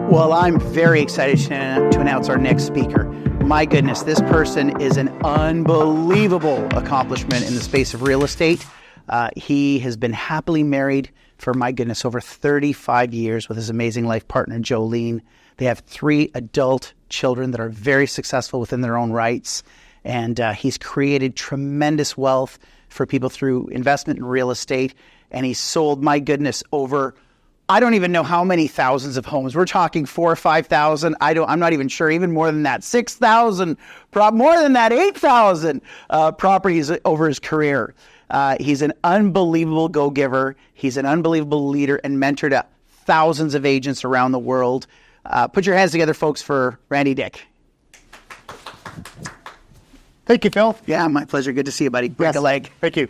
Well, I'm very excited to announce our next speaker. My goodness, this person is an unbelievable accomplishment in the space of real estate. He has been happily married for, my goodness, over 35 years with his amazing life partner, Jolene. They have 3 adult children that are very successful within their own rights. And he's created tremendous wealth for people through investment in real estate. And he's sold, my goodness, over, I don't even know how many thousands of homes. We're talking 4,000 or 5,000. I'm not even sure, even more than that, 6,000, more than that, 8,000 properties over his career. He's an unbelievable go-giver. He's an unbelievable leader and mentor to thousands of agents around the world. Put your hands together, folks, for Randy Dyck. Thank you, Phil. Yeah, my pleasure. Good to see you, buddy. Break a leg. Thank you.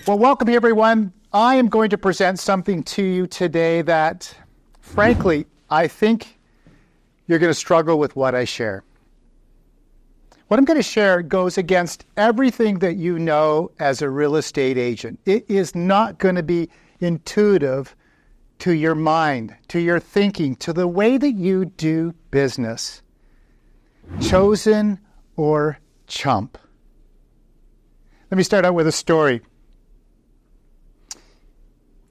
Well, welcome, everyone. I am going to present something to you today that, frankly, I think you're going to struggle with what I share. What I'm going to share goes against everything that you know as a real estate agent. It is not going to be intuitive to your mind, to your thinking, to the way that you do business. Chosen or chump? Let me start out with a story.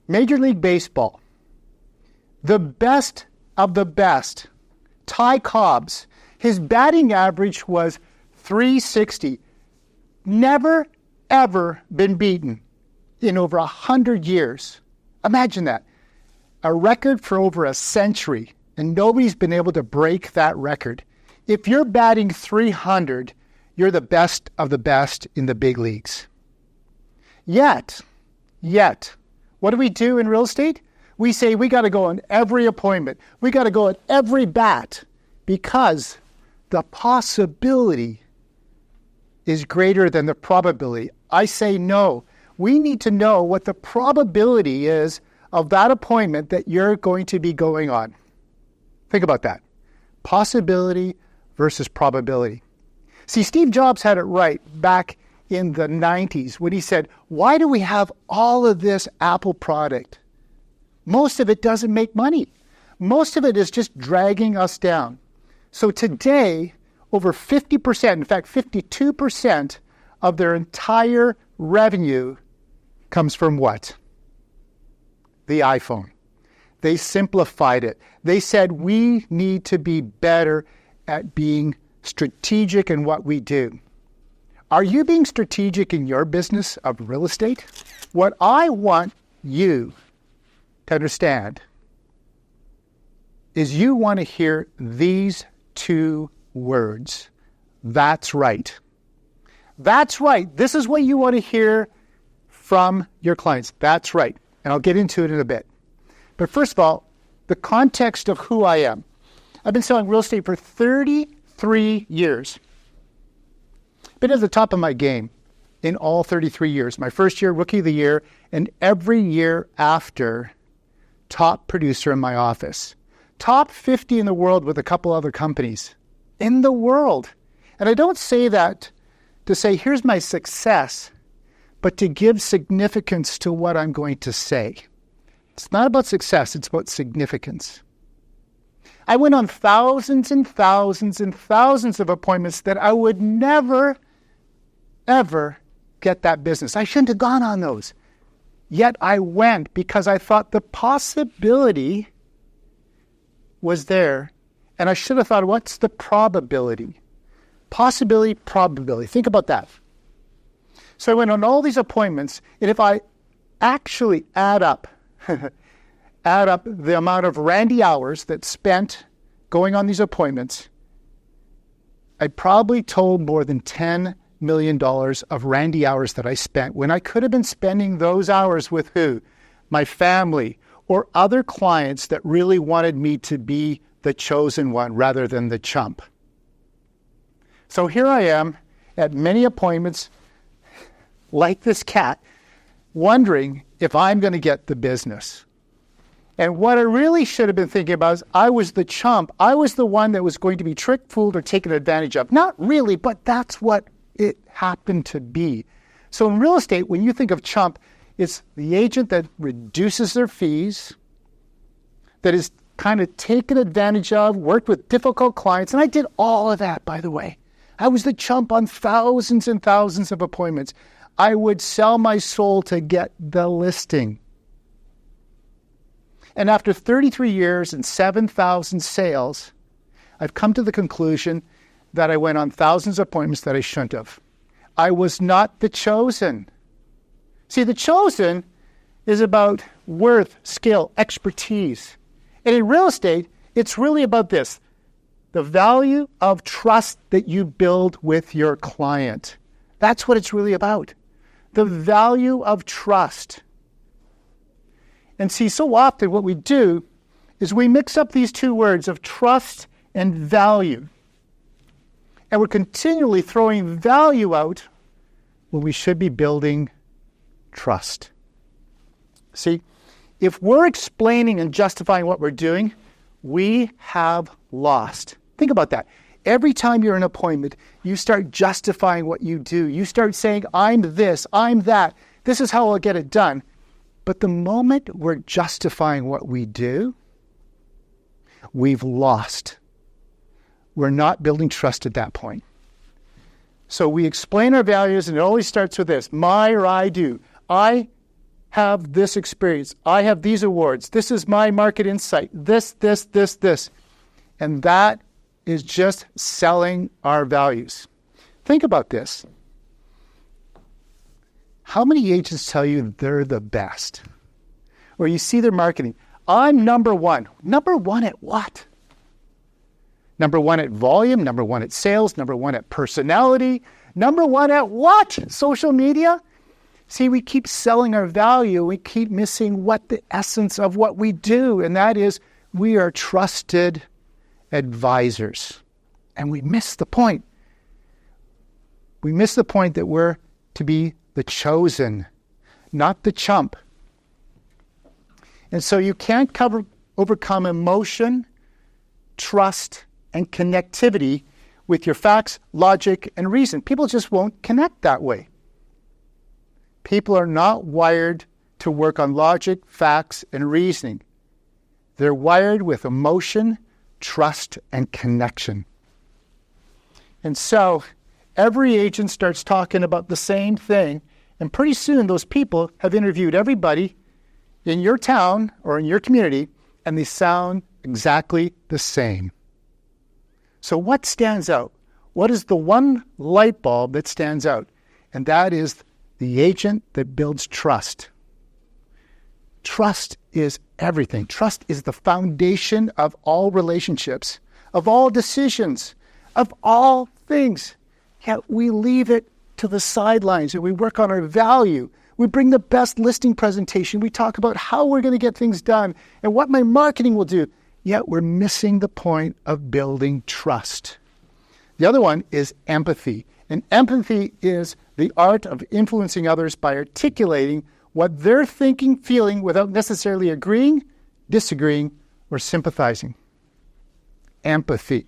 Major League Baseball, the best of the best, Ty Cobbs, his batting average was .360. Never, ever been beaten in over 100 years. Imagine that. A record for over a century, and nobody's been able to break that record. If you're batting .300, you're the best of the best in the big leagues. Yet, what do we do in real estate? We say we got to go on every appointment. We got to go at every bat because the possibility is greater than the probability. I say no. We need to know what the probability is of that appointment that you're going to be going on. Think about that. Possibility versus probability. See, Steve Jobs had it right back in the 90s when he said, why do we have all of this Apple product? Most of it doesn't make money. Most of it is just dragging us down. So today, over 50%, in fact, 52% of their entire revenue comes from what? The iPhone. They simplified it. They said we need to be better at being strategic in what we do. Are you being strategic in your business of real estate? What I want you to understand is you want to hear these 2 words. That's right. That's right. This is what you want to hear from your clients. That's right. And I'll get into it in a bit. But first of all, the context of who I am. I've been selling real estate for 33 years. Been at the top of my game in all 33 years. My first year, Rookie of the Year, and every year after, top producer in my office. Top 50 in the world with a couple other companies. In the world. And I don't say that to say, here's my success, but to give significance to what I'm going to say. It's not about success, it's about significance. I went on thousands and thousands and thousands of appointments that I would never, ever get that business. I shouldn't have gone on those. Yet I went because I thought the possibility was there. And I should have thought, what's the probability? Possibility, probability. Think about that. So I went on all these appointments, and if I actually add up the amount of Randy hours that spent going on these appointments, I probably told more than $10 million of Randy hours that I spent when I could have been spending those hours with who? My family or other clients that really wanted me to be the chosen one rather than the chump. So here I am at many appointments like this cat, wondering if I'm going to get the business. And what I really should have been thinking about is I was the chump. I was the one that was going to be tricked, fooled, or taken advantage of. Not really, but that's what it happened to be. So in real estate, when you think of chump, it's the agent that reduces their fees, that is kind of taken advantage of, worked with difficult clients. And I did all of that, by the way. I was the chump on thousands and thousands of appointments. I would sell my soul to get the listing. And after 33 years and 7,000 sales, I've come to the conclusion that I went on thousands of appointments that I shouldn't have. I was not the chosen. See, the chosen is about worth, skill, expertise. And in real estate, it's really about this: the value of trust that you build with your client. That's what it's really about. The value of trust. And see, so often what we do is we mix up these two words of trust and value. And we're continually throwing value out when we should be building trust. See, if we're explaining and justifying what we're doing, we have lost. Think about that. Every time you're in an appointment, you start justifying what you do. You start saying, I'm this, I'm that. This is how I'll get it done. But the moment we're justifying what we do, we've lost. We're not building trust at that point. So we explain our values, and it always starts with this: my or I do. I have this experience. I have these awards. This is my market insight. This. And that is just selling our values. Think about this. How many agents tell you they're the best? Or you see their marketing. I'm number one. Number one at what? Number one at volume, number one at sales, number one at personality, number one at what? Social media? See, we keep selling our value. We keep missing what the essence of what we do, and that is we are trusted advisors. And we miss the point. We miss the point that we're to be the chosen, not the chump. And so you can't overcome emotion, trust, and connectivity with your facts, logic, and reason. People just won't connect that way. People are not wired to work on logic, facts, and reasoning. They're wired with emotion, trust, and connection. And so every agent starts talking about the same thing, and pretty soon those people have interviewed everybody in your town or in your community, and they sound exactly the same. So what stands out? What is the one light bulb that stands out? And that is the agent that builds trust. Trust is everything. Trust is the foundation of all relationships, of all decisions, of all things. Yet we leave it to the sidelines and we work on our value. We bring the best listing presentation. We talk about how we're going to get things done and what my marketing will do. Yet we're missing the point of building trust. The other one is empathy. And empathy is the art of influencing others by articulating what they're thinking, feeling, without necessarily agreeing, disagreeing, or sympathizing. Empathy.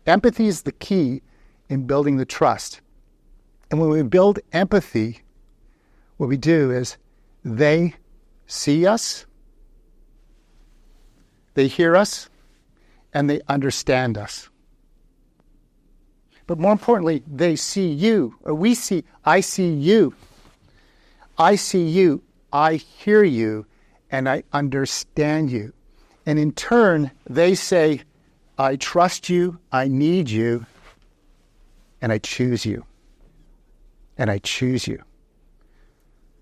Empathy is the key in building the trust. And when we build empathy, what we do is they see us, they hear us, and they understand us. But more importantly, they see you, or I see you. I see you, I hear you, and I understand you. And in turn, they say, I trust you, I need you, and I choose you. And I choose you.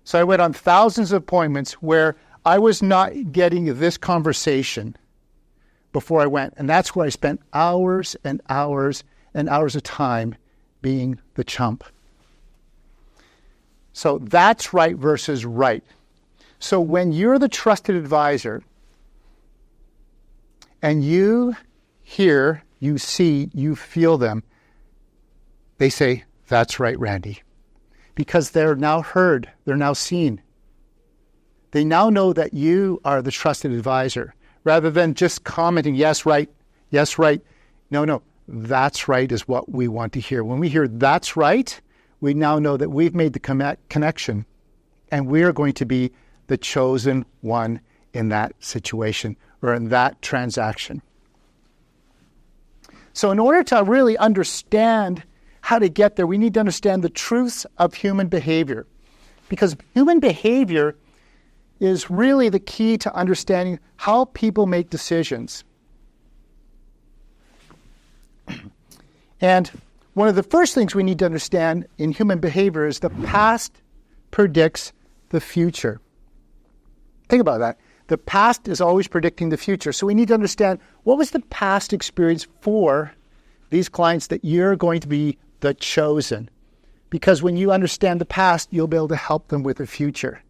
So I went on thousands of appointments where I was not getting this conversation before I went. And that's where I spent hours and hours and hours of time being the chump. So that's right versus right. So when you're the trusted advisor and you hear, you see, you feel them, they say, that's right, Randy. Because they're now heard, they're now seen. They now know that you are the trusted advisor, rather than just commenting, yes, right, yes, right. No, that's right is what we want to hear. When we hear that's right, we now know that we've made the connection, and we are going to be the chosen one in that situation, or in that transaction. So in order to really understand how to get there, we need to understand the truths of human behavior. Because human behavior is really the key to understanding how people make decisions. And one of the first things we need to understand in human behavior is the past predicts the future. Think about that. The past is always predicting the future. So we need to understand, what was the past experience for these clients that you're going to be the chosen? Because when you understand the past, you'll be able to help them with the future.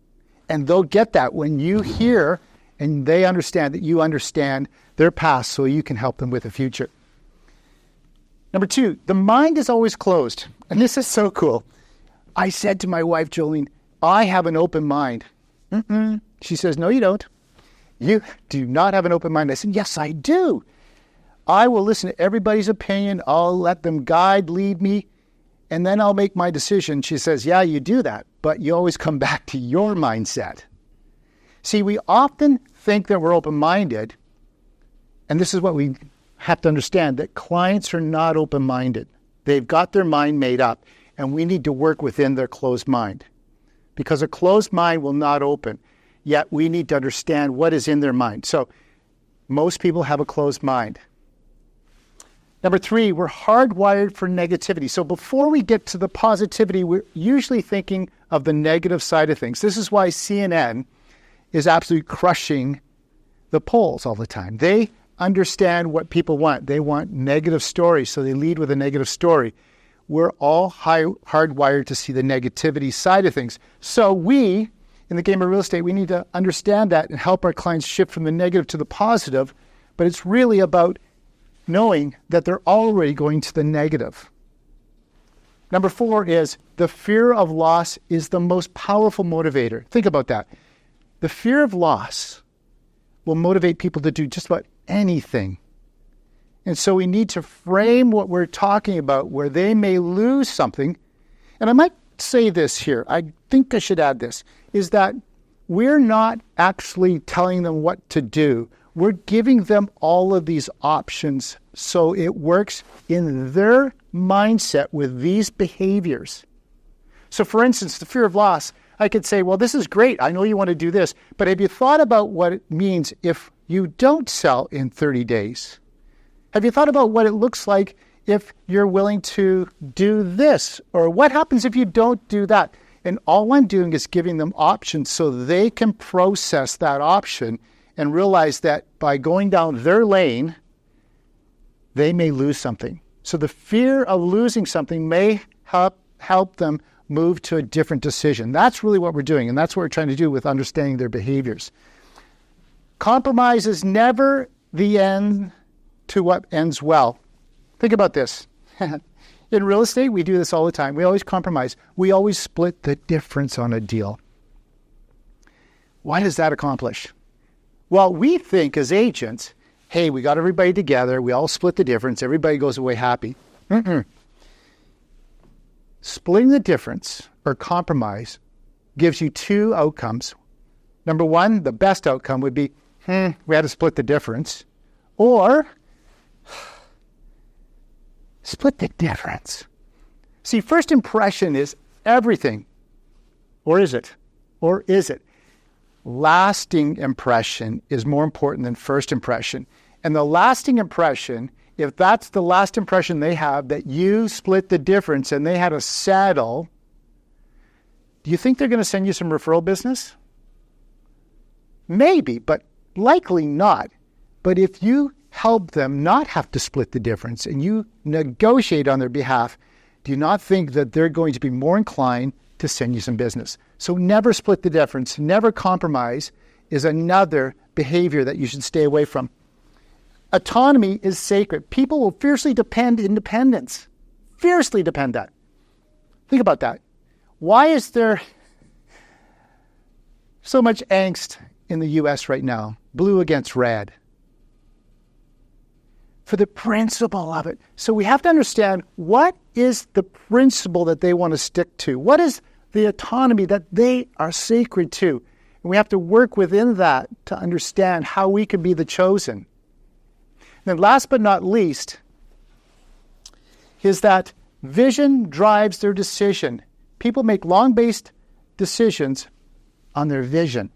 And they'll get that when you hear and they understand that you understand their past, so you can help them with the future. Number 2, the mind is always closed. And this is so cool. I said to my wife, Jolene, I have an open mind. She says, no, you don't. You do not have an open mind. I said, yes, I do. I will listen to everybody's opinion. I'll let them guide, lead me, and then I'll make my decision. She says, yeah, you do that, but you always come back to your mindset. See, we often think that we're open-minded, and this is what we have to understand, that clients are not open-minded. They've got their mind made up, and we need to work within their closed mind. Because a closed mind will not open, yet we need to understand what is in their mind. So most people have a closed mind. Number 3, we're hardwired for negativity. So before we get to the positivity, we're usually thinking of the negative side of things. This is why CNN is absolutely crushing the polls all the time. They understand what people want. They want negative stories, so they lead with a negative story. We're all hardwired to see the negativity side of things. So we, in the game of real estate, we need to understand that and help our clients shift from the negative to the positive, but it's really about knowing that they're already going to the negative. Number 4 is the fear of loss is the most powerful motivator. Think about that. The fear of loss will motivate people to do just about anything. And so we need to frame what we're talking about where they may lose something. And I might say this here, I think I should add this, is that we're not actually telling them what to do. We're giving them all of these options so it works in their mindset with these behaviors. So for instance, the fear of loss, I could say, well, this is great. I know you want to do this, but have you thought about what it means if you don't sell in 30 days? Have you thought about what it looks like if you're willing to do this? Or what happens if you don't do that? And all I'm doing is giving them options so they can process that option and realize that by going down their lane, they may lose something. So the fear of losing something may help them move to a different decision. That's really what we're doing, and that's what we're trying to do with understanding their behaviors. Compromise is never the end to what ends well. Think about this. In real estate, we do this all the time. We always compromise. We always split the difference on a deal. Why does that accomplish? Well, we think as agents, hey, we got everybody together, we all split the difference, everybody goes away happy. Splitting the difference or compromise gives you 2 outcomes. Number 1, the best outcome would be, we had to split the difference. Or, split the difference. See, first impression is everything. Or is it? Or is it? Lasting impression is more important than first impression. And the lasting impression, if that's the last impression they have, that you split the difference and they had to settle, do you think they're going to send you some referral business? Maybe, but likely not. But if you help them not have to split the difference and you negotiate on their behalf, do you not think that they're going to be more inclined to send you some business? So never split the difference, never compromise is another behavior that you should stay away from. Autonomy is sacred. People will fiercely depend independence. Fiercely depend that. Think about that. Why is there so much angst in the U.S. right now? Blue against red. For the principle of it. So we have to understand, what is the principle that they want to stick to? What is the autonomy that they are sacred to? And we have to work within that to understand how we can be the chosen. And then last but not least is that vision drives their decision. People make long-based decisions on their vision.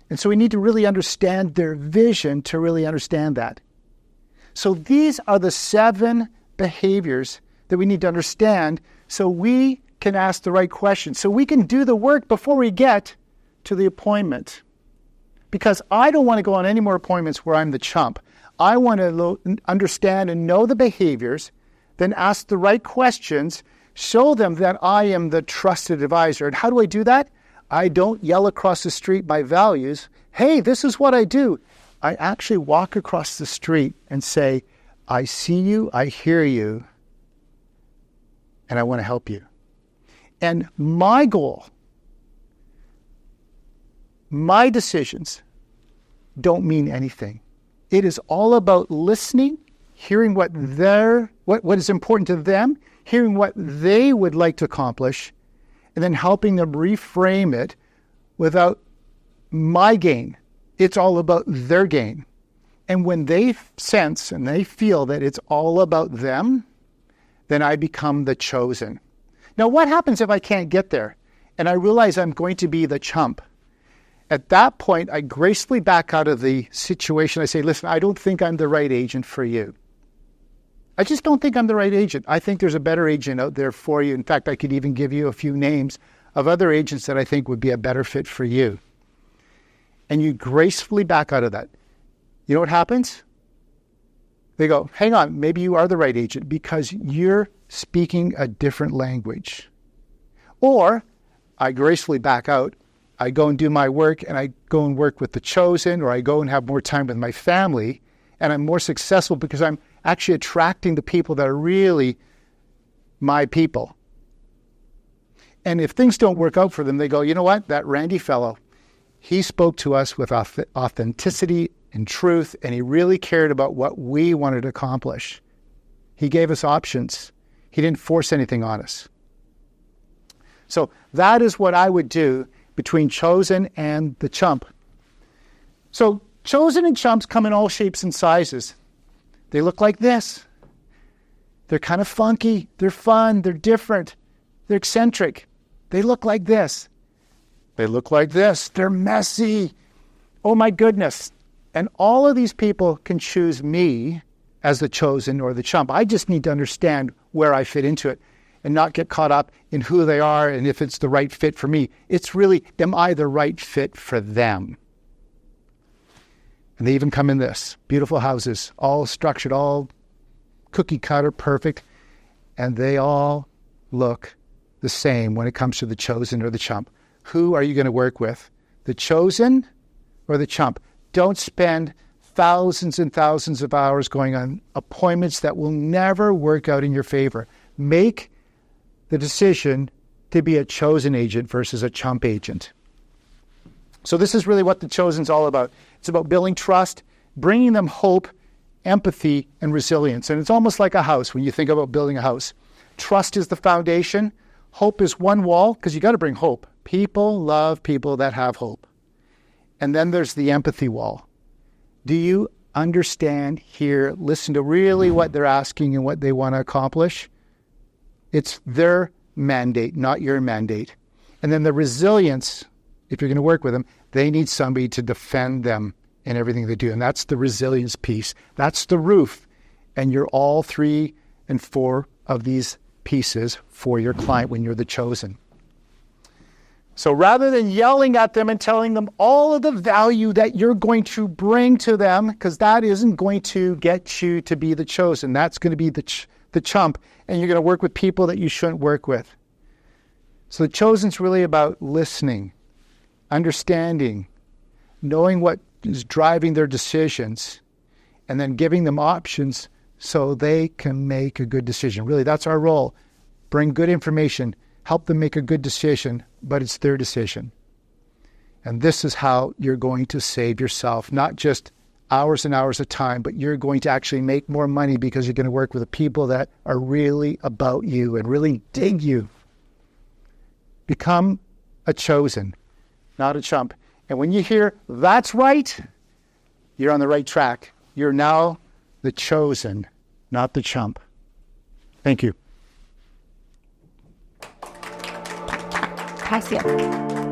And so we need to really understand their vision to really understand that. So these are the 7 behaviors that we need to understand so we can ask the right questions, so we can do the work before we get to the appointment. Because I don't want to go on any more appointments where I'm the chump. I want to understand and know the behaviors, then ask the right questions, show them that I am the trusted advisor. And how do I do that? I don't yell across the street my values. Hey, this is what I do. I actually walk across the street and say, I see you, I hear you, and I want to help you. And my goal, my decisions don't mean anything. It is all about listening, hearing what is important to them, hearing what they would like to accomplish, and then helping them reframe it without my gain. It's all about their gain. And when they sense and they feel that it's all about them, then I become the chosen. Now, what happens if I can't get there and I realize I'm going to be the chump? At that point, I gracefully back out of the situation. I say, listen, I don't think I'm the right agent for you. I just don't think I'm the right agent. I think there's a better agent out there for you. In fact, I could even give you a few names of other agents that I think would be a better fit for you. And you gracefully back out of that. You know what happens? They go, hang on, maybe you are the right agent because you're speaking a different language. Or I gracefully back out. I go and do my work and I go and work with the chosen, or I go and have more time with my family, and I'm more successful because I'm actually attracting the people that are really my people. And if things don't work out for them, they go, you know what, that Randy fellow, he spoke to us with authenticity and truth, and he really cared about what we wanted to accomplish. He gave us options. He didn't force anything on us. So that is what I would do between chosen and the chump. So chosen and chumps come in all shapes and sizes. They look like this. They're kind of funky. They're fun. They're different. They're eccentric. They look like this. They look like this. They're messy. Oh my goodness. And all of these people can choose me as the chosen or the chump. I just need to understand where I fit into it and not get caught up in who they are and if it's the right fit for me. It's really, am I the right fit for them? And they even come in this. Beautiful houses, all structured, all cookie cutter, perfect. And they all look the same when it comes to the chosen or the chump. Who are you going to work with? The chosen or the chump? Don't spend thousands and thousands of hours going on appointments that will never work out in your favor. Make the decision to be a chosen agent versus a chump agent. So this is really what the chosen's all about. It's about building trust, bringing them hope, empathy, and resilience. And it's almost like a house when you think about building a house. Trust is the foundation. Hope is one wall, because you got to bring hope. People love people that have hope. And then there's the empathy wall. Do you understand, hear, listen to really what they're asking and what they want to accomplish? It's their mandate, not your mandate. And then the resilience, if you're going to work with them, they need somebody to defend them in everything they do. And that's the resilience piece. That's the roof. And you're all 3 and 4 of these pieces for your client when you're the chosen. So rather than yelling at them and telling them all of the value that you're going to bring to them, because that isn't going to get you to be the chosen. That's going to be the chump. And you're going to work with people that you shouldn't work with. So the chosen's really about listening, understanding, knowing what is driving their decisions, and then giving them options so they can make a good decision. Really, that's our role. Bring good information, help them make a good decision, but it's their decision. And this is how you're going to save yourself, not just hours and hours of time, but you're going to actually make more money because you're going to work with the people that are really about you and really dig you. Become a chosen, not a chump. And when you hear, that's right, you're on the right track. You're now the chosen, not the chump. Thank you. Gracias.